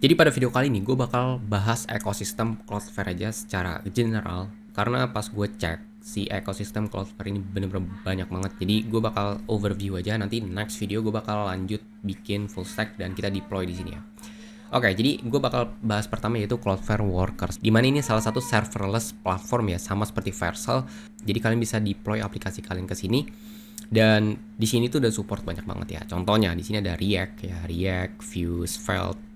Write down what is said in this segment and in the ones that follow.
Jadi pada video kali ini gue bakal bahas ekosistem Cloudflare aja secara general. Karena pas gue cek si ekosistem Cloudflare ini bener-bener banyak banget. Jadi gue bakal overview aja, nanti next video gue bakal lanjut bikin full stack dan kita deploy di sini ya. Oke, jadi gue bakal bahas pertama yaitu Cloudflare Workers. Dimana ini salah satu serverless platform ya, sama seperti Vercel. Jadi kalian bisa deploy aplikasi kalian ke sini. Dan di sini tuh udah support banyak banget ya. Contohnya di sini ada React ya, React, Vue, Svelte,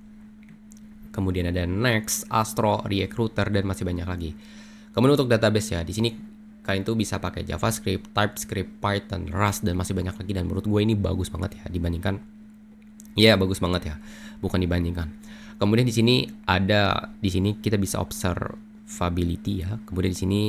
kemudian ada Next, Astro, React Router, dan masih banyak lagi. Kemudian untuk database ya, di sini kalian tuh bisa pakai JavaScript, TypeScript, Python, Rust, dan masih banyak lagi. Dan menurut gue ini bagus banget ya dibandingkan, ya bagus banget ya, bukan dibandingkan. Kemudian di sini kita bisa observability ya. Kemudian di sini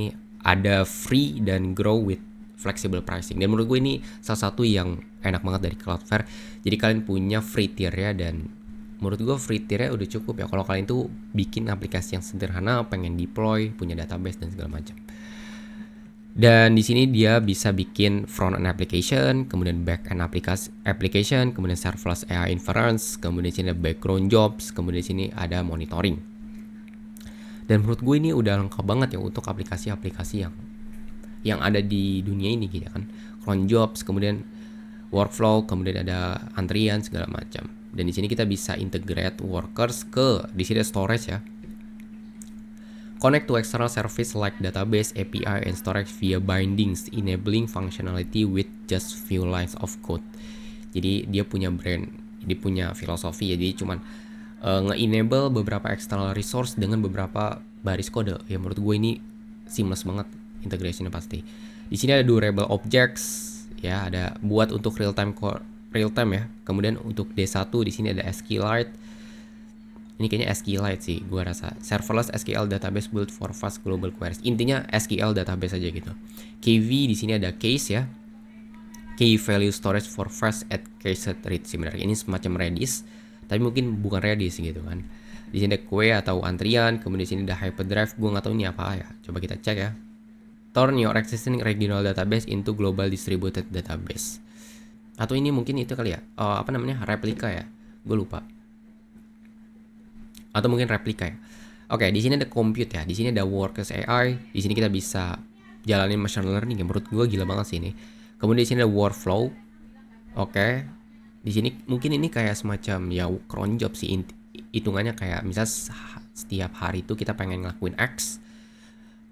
ada free dan grow with flexible pricing. Dan menurut gue ini salah satu yang enak banget dari Cloudflare. Jadi kalian punya free tier ya, dan menurut gue free tier-nya udah cukup ya kalau kalian tuh bikin aplikasi yang sederhana, pengen deploy, punya database dan segala macam. Dan di sini dia bisa bikin front end application, kemudian back end application, kemudian serverless AI inference, kemudian di sini ada background jobs, kemudian di sini ada monitoring. Dan menurut gue ini udah lengkap banget ya untuk aplikasi-aplikasi yang ada di dunia ini gitu kan. Cron jobs, kemudian workflow, kemudian ada antrian segala macam. Dan di sini kita bisa integrate workers ke di sini storage ya. Connect to external service like database, API, and storage via bindings, enabling functionality with just few lines of code. Jadi dia punya filosofi ya. Jadi cuman nge-enable beberapa external resource dengan beberapa baris kode. Ya menurut gue ini seamless banget integrationnya pasti. Di sini ada durable objects ya, ada buat untuk real time ya. Kemudian untuk D1 di sini ada SQLite. Ini kayaknya SQLite sih, gua rasa. Serverless SQL database built for fast global queries. Intinya SQL database aja gitu. KV di sini ada case ya. Key value storage for fast at case read. Sebenarnya ini semacam Redis, tapi mungkin bukan Redis gitu kan. Di sini ada queue atau antrian, kemudian di sini ada hyperdrive. Gua nggak tahu ini apa ya. Coba kita cek ya. Turn your existing regional database into global distributed database. Atau ini mungkin itu kali ya, replika ya, gue lupa. Atau mungkin replika ya. Oke, di sini ada compute ya, di sini ada workers AI, di sini kita bisa jalanin machine learning ya, menurut gue gila banget sih ini. Kemudian di sini ada workflow. Oke, di sini mungkin ini kayak semacam ya cron job sih, hitungannya kayak misal setiap hari itu kita pengen ngelakuin X,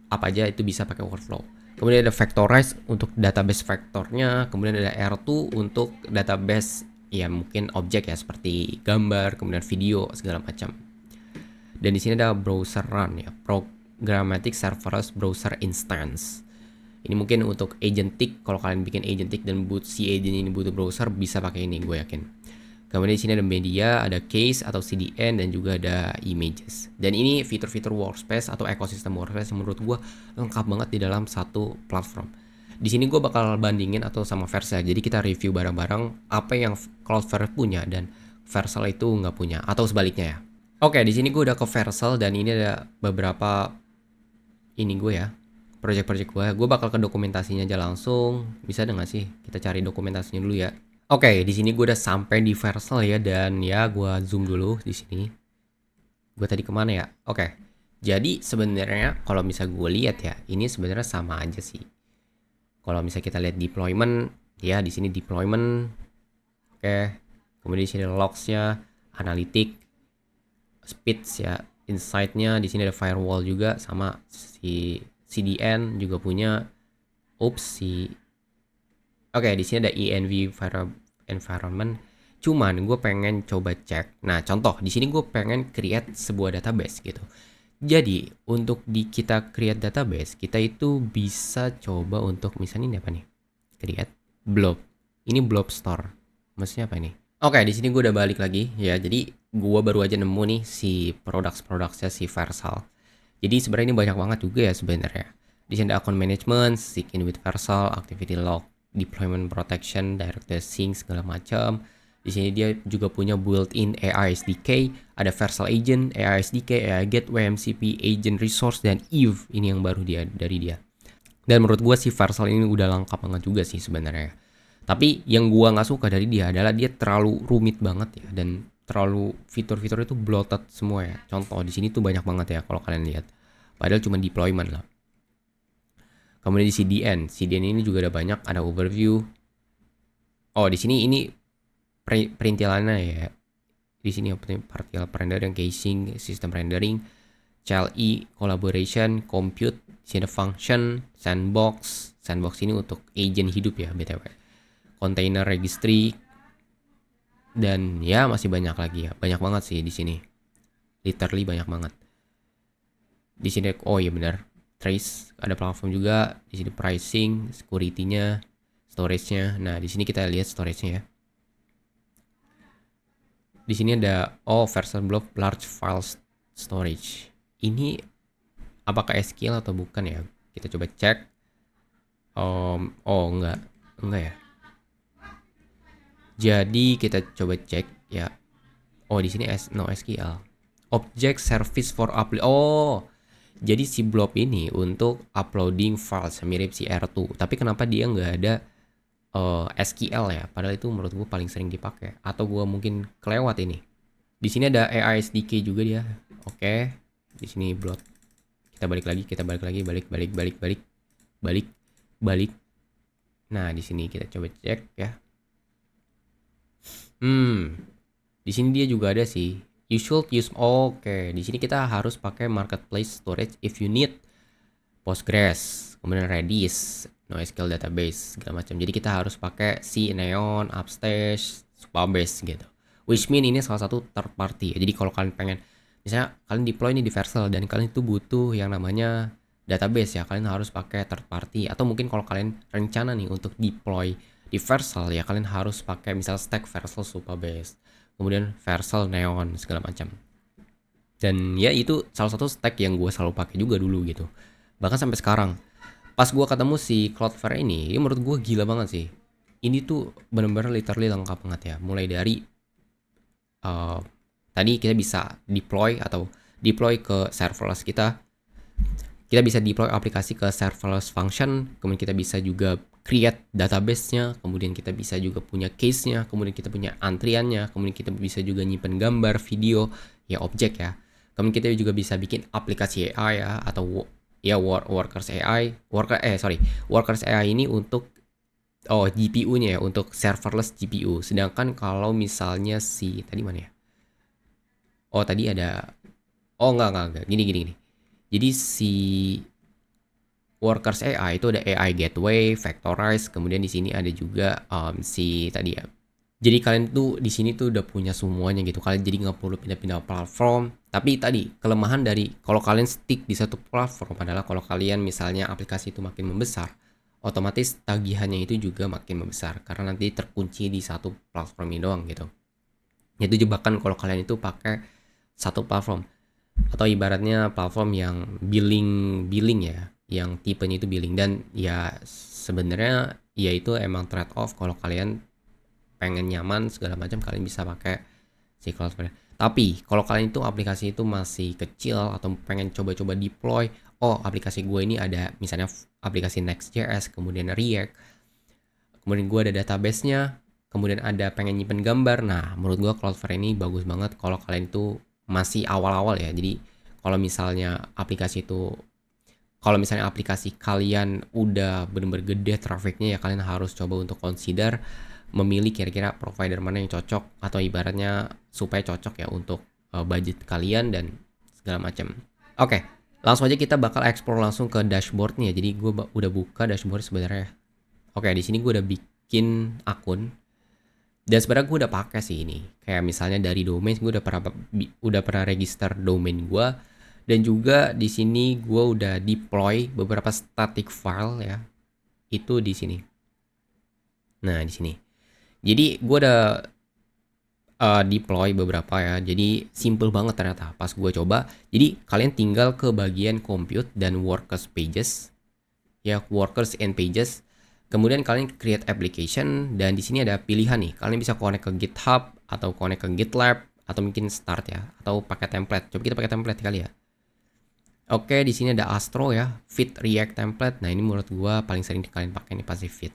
apa aja itu bisa pakai workflow. Kemudian ada Vectorize untuk database vektornya, kemudian ada R2 untuk database ya mungkin objek ya seperti gambar, kemudian video segala macam. Dan di sini ada browser run ya, programmatic serverless browser instance. Ini mungkin untuk agentic, kalau kalian bikin agentic dan si agent ini butuh browser bisa pakai ini, gue yakin. Kemudian di sini ada media, ada case atau CDN, dan juga ada images. Dan ini fitur-fitur workspace atau ekosistem workspace yang menurut gue lengkap banget di dalam satu platform. Di sini gue bakal bandingin atau sama Vercel. Jadi kita review bareng-bareng apa yang Cloudflare punya dan Vercel itu nggak punya, atau sebaliknya ya. Oke, di sini gue udah ke Vercel dan ini ada beberapa ini gue ya, project-project gue. Gue bakal ke dokumentasinya aja langsung. Bisa nggak sih kita cari dokumentasinya dulu ya? Oke, di sini gue udah sampai di Vercel ya, dan ya gue zoom dulu di sini. Gue tadi kemana ya? Oke, jadi sebenarnya kalau bisa gue lihat ya, ini sebenarnya sama aja sih. Kalau misalnya kita lihat deployment, ya di sini deployment. Oke, kemudian di sini logs-nya, analytic, speeds ya, insight-nya. Di sini ada firewall juga, sama si CDN juga punya. Oke, di sini ada env environment. Cuman gue pengen coba cek. Nah, contoh di sini gue pengen create sebuah database gitu. Jadi untuk kita create database, kita itu bisa coba untuk misalnya ini apa nih? Create blob. Ini blob store. Maksudnya apa ini? Oke, di sini gue udah balik lagi ya. Jadi gue baru aja nemu nih si products-nya si Vercel. Jadi sebenarnya ini banyak banget juga ya sebenarnya. Di sini ada account management, sync in with Vercel, activity log, deployment protection, directory sync segala macam. Di sini dia juga punya built-in AI SDK, ada Vercel Agent, AI SDK, AI Gateway, MCP, Agent Resource, dan Eve. Ini yang baru dari dia. Dan menurut gue si Vercel ini udah lengkap banget juga sih sebenarnya. Tapi yang gue nggak suka dari dia adalah dia terlalu rumit banget ya, dan terlalu fitur-fitur itu bloated semua ya. Contoh di sini tuh banyak banget ya kalau kalian lihat. Padahal cuma deployment lah. Kemudian di CDN ini juga ada banyak, ada overview. Oh, di sini ini perintilannya ya. Di sini partial rendering, caching, system rendering, CLI, collaboration, compute, di sini ada function, sandbox. Sandbox ini untuk agent hidup ya, BTW. Container registry, dan ya masih banyak lagi ya. Banyak banget sih di sini. Literally banyak banget. Di sini oh iya benar. Trace, ada platform juga. Di sini pricing, security-nya, storage-nya. Nah, di sini kita lihat storage-nya ya. Di sini ada version block large file storage. Ini apakah SQL atau bukan ya? Kita coba cek. Enggak ya. Jadi kita coba cek ya. Oh, di sini no SQL. Object service for upload. Oh, jadi si blob ini untuk uploading files mirip si R2. Tapi kenapa dia nggak ada SQL ya? Padahal itu menurut gue paling sering dipakai. Atau gue mungkin kelewat ini. Di sini ada AI SDK juga dia. Oke. Di sini blob. Kita balik lagi. Balik. Nah, di sini kita coba cek ya. Di sini dia juga ada sih. You should use. Oke, di sini kita harus pakai marketplace storage if you need Postgres, kemudian Redis, NoSQL database segala macam. Jadi kita harus pakai si Neon, Upstage, Supabase gitu. Which mean ini salah satu third party. Jadi kalau kalian pengen, misalnya kalian deploy ini di Vercel dan kalian itu butuh yang namanya database ya, kalian harus pakai third party. Atau mungkin kalau kalian rencana nih untuk deploy di Vercel ya, kalian harus pakai misal stack Vercel Supabase, kemudian Vercel Neon segala macam. Dan ya itu salah satu stack yang gue selalu pakai juga dulu gitu. Bahkan sampai sekarang. Pas gue ketemu si Cloudflare ini menurut gue gila banget sih. Ini tuh bener-bener literally lengkap banget ya. Mulai dari tadi kita bisa deploy ke serverless kita. Kita bisa deploy aplikasi ke serverless function. Kemudian kita bisa juga create database-nya, kemudian kita bisa juga punya case-nya, kemudian kita punya antriannya, kemudian kita bisa juga nyimpen gambar, video, ya objek ya. Kemudian kita juga bisa bikin aplikasi AI ya, atau ya workers AI, workers AI ini untuk GPU-nya ya, untuk serverless GPU. Sedangkan kalau misalnya tadi mana ya? Oh, tadi ada enggak. Gini. Jadi si Workers AI itu ada AI Gateway, Vectorize, kemudian di sini ada juga tadi ya. Jadi kalian tuh di sini tuh udah punya semuanya gitu. Kalian jadi nggak perlu pindah-pindah platform. Tapi tadi kelemahan dari kalau kalian stick di satu platform adalah kalau kalian misalnya aplikasi itu makin membesar, otomatis tagihannya itu juga makin membesar karena nanti terkunci di satu platform ini doang gitu. Itu jebakan kalau kalian itu pakai satu platform atau ibaratnya platform yang billing ya, yang tipenya itu billing. Dan ya sebenarnya ya itu emang trade off. Kalau kalian pengen nyaman segala macam, kalian bisa pakai si Cloudflare. Tapi kalau kalian itu aplikasi itu masih kecil atau pengen coba-coba deploy, aplikasi gue ini ada misalnya aplikasi Next.js, kemudian React, kemudian gue ada database-nya, kemudian ada pengen nyimpen gambar. Nah, menurut gue Cloudflare ini bagus banget kalau kalian itu masih awal-awal ya. Jadi kalau misalnya aplikasi kalian udah bener-bener gede trafficnya ya, kalian harus coba untuk consider memilih kira-kira provider mana yang cocok, atau ibaratnya supaya cocok ya untuk budget kalian dan segala macam. Oke, langsung aja kita bakal explore langsung ke dashboardnya. Jadi gue udah buka dashboard sebenarnya. Oke, di sini gue udah bikin akun. Dan sebenarnya gue udah pakai sih ini. Kayak misalnya dari domain, gue udah pernah register domain gue. Dan juga di sini gue udah deploy beberapa static file ya. Itu di sini. Nah, di sini. Jadi gue udah deploy beberapa ya. Jadi simple banget ternyata pas gue coba. Jadi kalian tinggal ke bagian compute dan workers pages. Ya, workers and pages. Kemudian kalian create application, dan di sini ada pilihan nih. Kalian bisa connect ke GitHub atau connect ke GitLab atau mungkin start ya, atau pakai template. Coba kita pakai template kali ya. Oke, di sini ada Astro ya, Fit React template. Nah, ini menurut gua paling sering kalian pakai ini pasti Fit.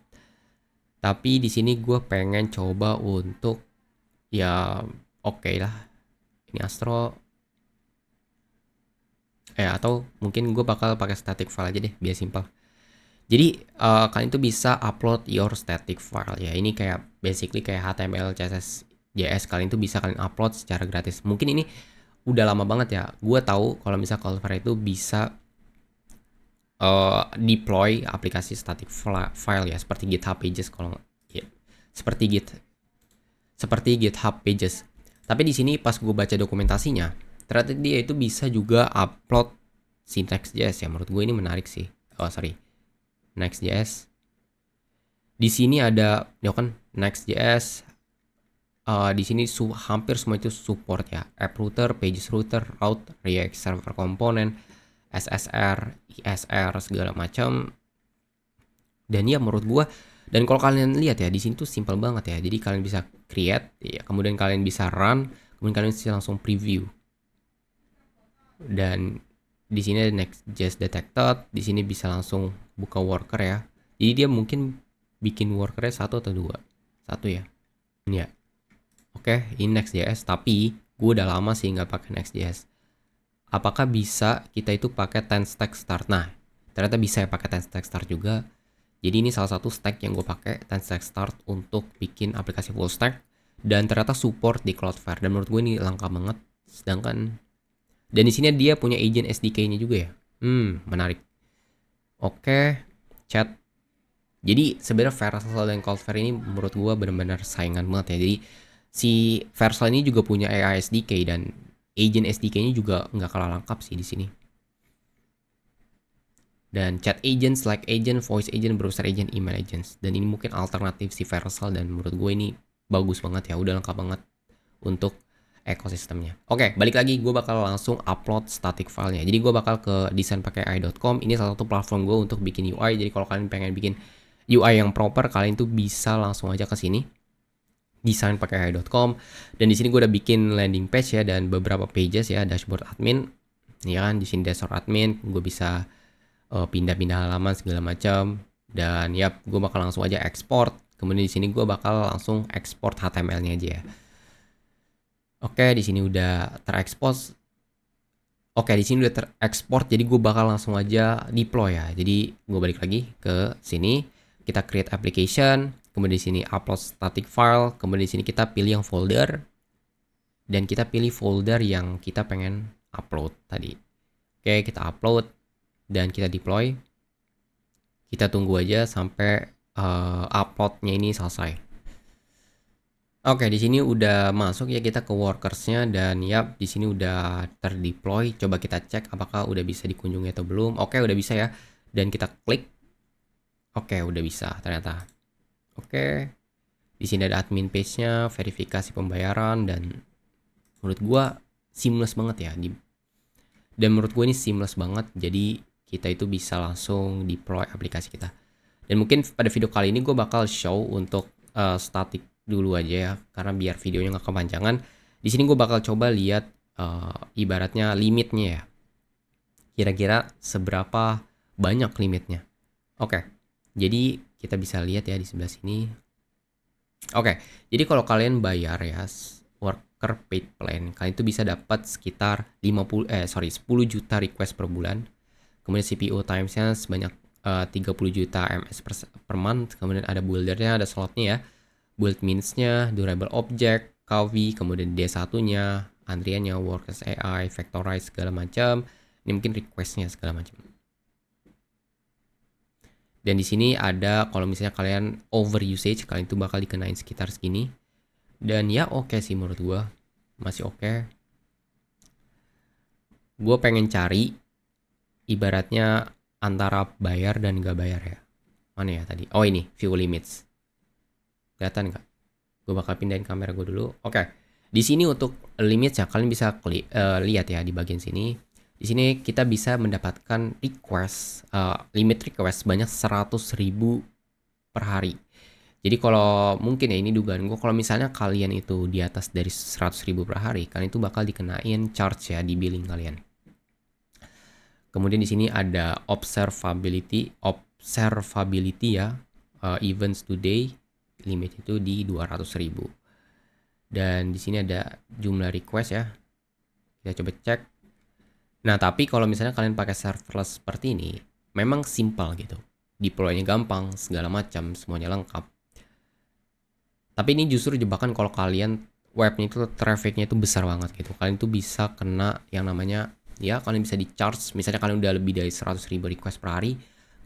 Tapi di sini gua pengen coba untuk ya Oke lah, ini Astro. Atau mungkin gue bakal pakai static file aja deh, biar simpel. Jadi kalian tuh bisa upload your static file ya. Ini kayak basically kayak HTML, CSS, JS. Kalian tuh bisa kalian upload secara gratis. Mungkin ini udah lama banget ya. Gue tahu kalau misalnya Cloudflare itu bisa deploy aplikasi static file ya, seperti GitHub Pages kalau ya, seperti GitHub Pages. Tapi di sini pas gue baca dokumentasinya, ternyata dia itu bisa juga upload syntax.js ya. Menurut gue ini menarik sih. Oh sorry, Next.js. Di sini ada ya kan Next.js. Di sini hampir semua itu support ya. App router, pages router, route, React server component, SSR, ISR segala macam. Dan ya menurut gua, dan kalau kalian lihat ya di sini tuh simple banget ya. Jadi kalian bisa create, ya, kemudian kalian bisa run, kemudian kalian bisa langsung preview. Dan di sini ada Next.js detected, di sini bisa langsung buka worker ya. Jadi dia mungkin bikin workernya satu atau dua, satu ya. Ini ya. Oke, ini Next.js, tapi gue udah lama sih nggak pakai Next.js. Apakah bisa kita itu pakai 10 stack start? Nah, ternyata bisa ya pakai 10 stack start juga. Jadi ini salah satu stack yang gue pakai, 10 stack start, untuk bikin aplikasi full stack. Dan ternyata support di Cloudflare. Dan menurut gue ini langka banget. Sedangkan, dan di sini dia punya agent SDK-nya juga ya. Menarik. Oke, chat. Jadi sebenarnya Vercel dan Cloudflare ini menurut gue benar-benar saingan banget ya. Jadi si Vercel ini juga punya AI SDK dan agent SDK-nya juga nggak kalah lengkap sih di sini. Dan chat agent, Slack agent, voice agent, browser agent, email agents. Dan ini mungkin alternatif si Vercel dan menurut gue ini bagus banget ya, udah lengkap banget untuk ekosistemnya. Oke, balik lagi, gue bakal langsung upload static filenya. Jadi gue bakal ke designpakai.ai.com. Ini salah satu platform gue untuk bikin UI. Jadi kalau kalian pengen bikin UI yang proper, kalian tuh bisa langsung aja ke sini, designpakai.ai.com. Dan di sini gue udah bikin landing page ya dan beberapa pages ya, dashboard admin. Ya kan, di sini dashboard admin, gue bisa pindah-pindah halaman segala macam. Dan ya, gue bakal langsung aja export. Kemudian di sini gue bakal langsung export HTML-nya aja ya. Oke, di sini udah terekspos. Oke, di sini udah terekspor, jadi gue bakal langsung aja deploy ya. Jadi gue balik lagi ke sini, kita create application, kemudian di sini upload static file, kemudian di sini kita pilih yang folder, dan kita pilih folder yang kita pengen upload tadi. Oke, kita upload dan kita deploy. Kita tunggu aja sampai uploadnya ini selesai. Oke, di sini udah masuk ya, kita ke workersnya dan ya di sini udah terdeploy. Coba kita cek apakah udah bisa dikunjungi atau belum. Oke, udah bisa ya. Dan kita klik. Oke, udah bisa ternyata. Oke. Di sini ada admin page-nya, verifikasi pembayaran, dan menurut gua seamless banget ya. Dan menurut gue ini seamless banget. Jadi kita itu bisa langsung deploy aplikasi kita. Dan mungkin pada video kali ini gue bakal show untuk static dulu aja ya, karena biar videonya nggak kepanjangan. Di sini gue bakal coba lihat ibaratnya limitnya ya, kira-kira seberapa banyak limitnya. Oke, jadi kita bisa lihat ya di sebelah sini. Oke, jadi kalau kalian bayar ya worker paid plan, kalian itu bisa dapat sekitar 10 juta request per bulan. Kemudian CPU times-nya sebanyak 30 juta ms per month. Kemudian ada buildernya, ada slotnya ya, build means-nya, durable object, KV, kemudian D1-nya, antriannya, workers AI, vectorize segala macam. Ini mungkin request-nya segala macam. Dan di sini ada kalau misalnya kalian over usage, kalian itu bakal dikenain sekitar segini. Dan ya oke sih menurut gue, masih oke. Gue pengen cari ibaratnya antara bayar dan gak bayar ya. Mana ya tadi? Oh ini, view limits. Kelihatan nggak? Gue bakal pindahin kamera gue dulu. Oke. Di sini untuk limits ya, kalian bisa lihat ya di bagian sini. Di sini kita bisa mendapatkan request, limit request sebanyak 100.000 per hari. Jadi kalau mungkin ya, ini dugaan gue, kalau misalnya kalian itu di atas dari 100.000 per hari, kalian itu bakal dikenain charge ya di billing kalian. Kemudian di sini ada observability ya, events today, limit itu di 200.000. Dan di sini ada jumlah request ya. Kita coba cek. Nah, tapi kalau misalnya kalian pakai serverless seperti ini, memang simple gitu. Deploy-nya gampang, segala macam, semuanya lengkap. Tapi ini justru jebakan kalau kalian webnya itu trafficnya itu besar banget gitu. Kalian tuh bisa kena yang namanya, ya kalian bisa di charge. Misalnya kalian udah lebih dari 100.000 request per hari,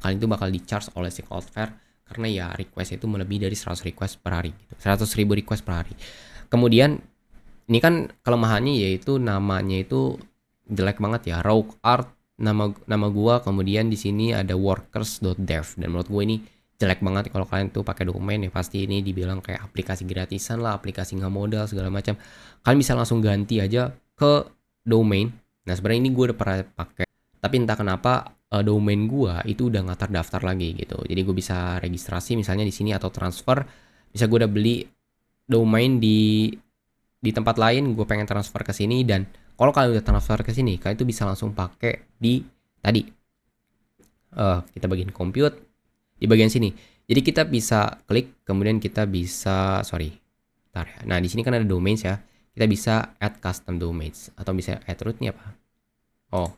kalian tuh bakal di charge oleh si Cloudflare karena ya request itu melebihi dari 100 request per hari gitu. 100.000 request per hari. Kemudian ini kan kelemahannya yaitu namanya itu jelek banget ya, raw art, nama gua, kemudian di sini ada workers.dev, dan menurut gue ini jelek banget. Kalau kalian tuh pakai domain ya pasti ini dibilang kayak aplikasi gratisan lah, aplikasi nggak modal segala macam. Kalian bisa langsung ganti aja ke domain. Nah, sebenarnya ini gue udah pernah pakai, tapi entah kenapa domain gua itu udah nggak terdaftar lagi gitu. Jadi gue bisa registrasi misalnya di sini atau transfer, bisa gue udah beli domain di tempat lain, gue pengen transfer ke sini, dan kalau kalian udah transfer ke sini, kalian itu bisa langsung pakai di tadi. Kita bagian compute di bagian sini. Jadi kita bisa klik, kemudian kita bisa bentar ya. Nah, di sini kan ada domains ya. Kita bisa add custom domains atau bisa add root nih apa? Oh,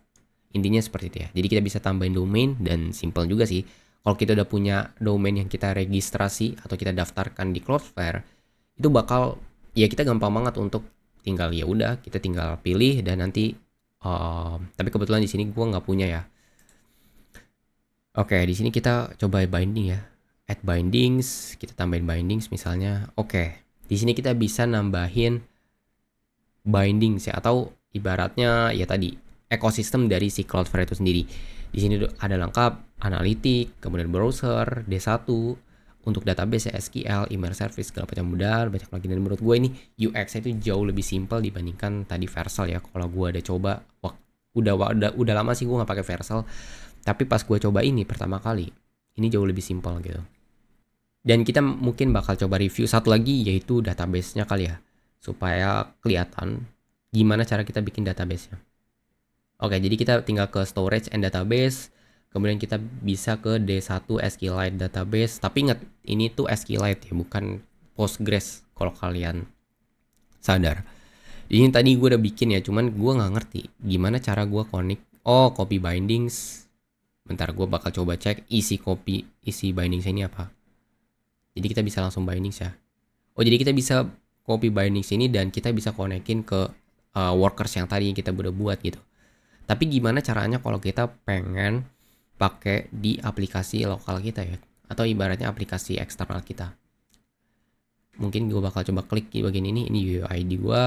intinya seperti itu ya. Jadi kita bisa tambahin domain, dan simple juga sih. Kalau kita udah punya domain yang kita registrasi atau kita daftarkan di Cloudflare, itu bakal ya kita gampang banget untuk tinggal ya udah kita tinggal pilih dan nanti tapi kebetulan di sini gua nggak punya ya. Oke, di sini kita coba binding ya. Add bindings, kita tambahin bindings misalnya. Oke, di sini kita bisa nambahin bindings ya, atau ibaratnya ya tadi ekosistem dari si Cloudflare itu sendiri. Di sini ada lengkap analitik, kemudian browser, D1, untuk database SQL, email service, segala macam mudah, banyak lagi. Dan menurut gue ini UX-nya itu jauh lebih simpel dibandingkan tadi Vercel ya. Kalau gue ada coba, udah lama sih gue nggak pakai Vercel, tapi pas gue coba ini pertama kali, ini jauh lebih simpel gitu. Dan kita mungkin bakal coba review satu lagi, yaitu database-nya kali ya, supaya kelihatan gimana cara kita bikin database-nya. Oke, jadi kita tinggal ke storage and database. Kemudian kita bisa ke D1 SQLite database. Tapi ingat, ini tuh SQLite ya, bukan Postgres kalau kalian sadar. Ini tadi gue udah bikin ya, cuman gue nggak ngerti gimana cara gue connect. Oh, copy bindings. Bentar, gue bakal coba cek isi bindings ini apa. Jadi kita bisa langsung bindings ya. Oh, jadi kita bisa copy bindings ini dan kita bisa konekin ke workers yang tadi kita udah buat gitu. Tapi gimana caranya kalau kita pengen pakai di aplikasi lokal kita ya, atau ibaratnya aplikasi eksternal kita? Mungkin gue bakal coba klik di bagian ini UID gue.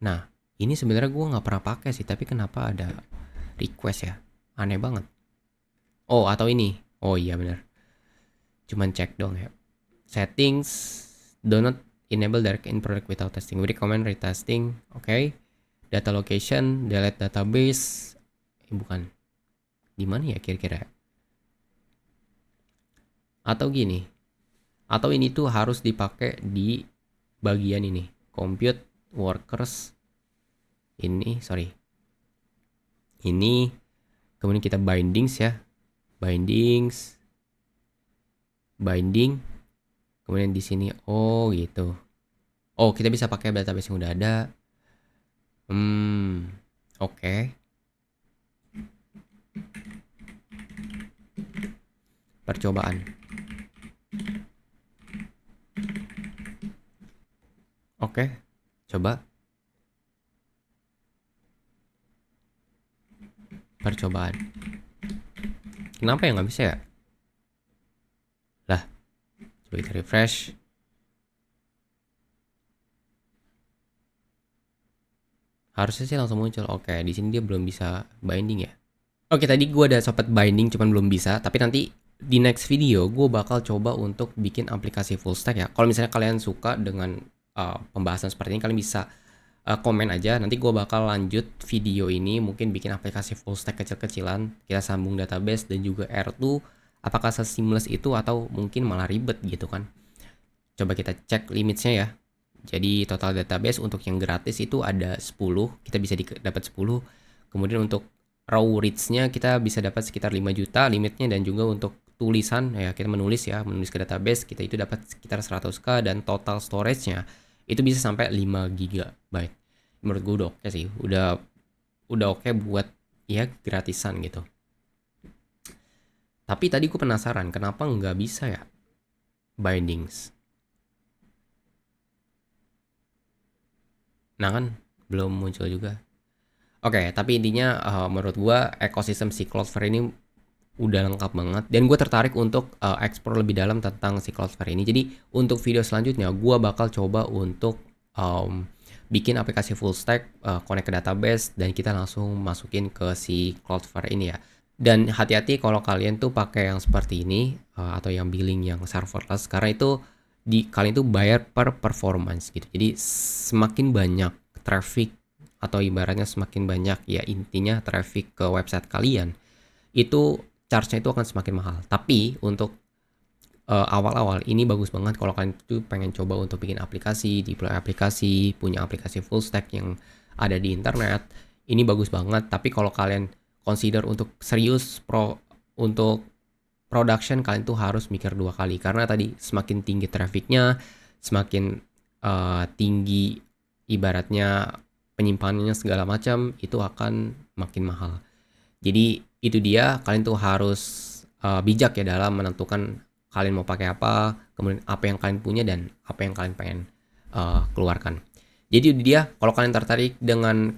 Nah, ini sebenarnya gue nggak pernah pakai sih, tapi kenapa ada request ya? Aneh banget. Oh, atau ini? Oh iya bener. Cuman cek dong ya. Settings, do not enable direct in product without testing. We recommend retesting. Oke. Data location, delete database. Bukan. Di mana ya kira-kira? Atau gini. Atau ini tuh harus dipakai di bagian ini. Compute, workers. Ini. Kemudian kita bindings ya. Binding. Kemudian di sini gitu. Oh, kita bisa pakai database yang udah ada. Oke. Percobaan. Oke, coba. Percobaan. Kenapa ya nggak bisa ya? Lah, coba kita refresh. Harusnya sih langsung muncul. Oke, di sini dia belum bisa binding ya. Oke, tadi gue ada sempat binding cuman belum bisa, tapi nanti di next video gue bakal coba untuk bikin aplikasi full stack ya. Kalau misalnya kalian suka dengan pembahasan seperti ini, kalian bisa komen aja. Nanti gue bakal lanjut video ini, mungkin bikin aplikasi full stack kecil-kecilan. Kita sambung database dan juga R2. Apakah seamless itu atau mungkin malah ribet gitu kan. Coba kita cek limitsnya ya. Jadi total database untuk yang gratis itu ada 10. Kita bisa dapat 10. Kemudian untuk raw reach-nya kita bisa dapat sekitar 5 juta limitnya, dan juga untuk tulisan ya, kita menulis ke database kita itu dapat sekitar 100k dan total storage-nya itu bisa sampai 5 GB. Menurut gue udah oke sih, udah oke buat ya gratisan gitu. Tapi tadi gue penasaran kenapa nggak bisa ya bindings. Nah kan belum muncul juga. Oke, tapi intinya menurut gue ekosistem si Cloudflare ini udah lengkap banget dan gue tertarik untuk explore lebih dalam tentang si Cloudflare ini. Jadi untuk video selanjutnya gue bakal coba untuk bikin aplikasi full stack, connect ke database dan kita langsung masukin ke si Cloudflare ini ya. Dan hati-hati kalau kalian tuh pakai yang seperti ini atau yang billing yang serverless, karena itu kalian tuh bayar per performance gitu. Jadi semakin banyak traffic atau ibaratnya semakin banyak ya intinya traffic ke website kalian, itu charge-nya itu akan semakin mahal. Tapi untuk awal-awal ini bagus banget kalau kalian tuh pengen coba untuk bikin aplikasi, deploy aplikasi, punya aplikasi full stack yang ada di internet. Ini bagus banget, tapi kalau kalian consider untuk serius untuk production, kalian tuh harus mikir 2 kali karena tadi semakin tinggi trafficnya, semakin tinggi ibaratnya penyimpanannya segala macam, itu akan makin mahal. Jadi itu dia, kalian tuh harus bijak ya dalam menentukan kalian mau pakai apa, kemudian apa yang kalian punya dan apa yang kalian pengen keluarkan. Jadi itu dia, kalau kalian tertarik dengan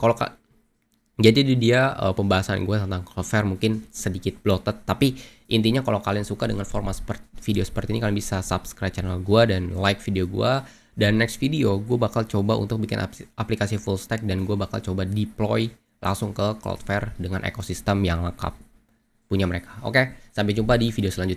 jadi itu dia pembahasan gue tentang Cloudflare, mungkin sedikit bloated, tapi intinya kalau kalian suka dengan format video seperti ini, kalian bisa subscribe channel gue dan like video gue. Dan next video gue bakal coba untuk bikin aplikasi full stack dan gue bakal coba deploy langsung ke Cloudflare dengan ekosistem yang lengkap punya mereka. Oke, sampai jumpa di video selanjutnya.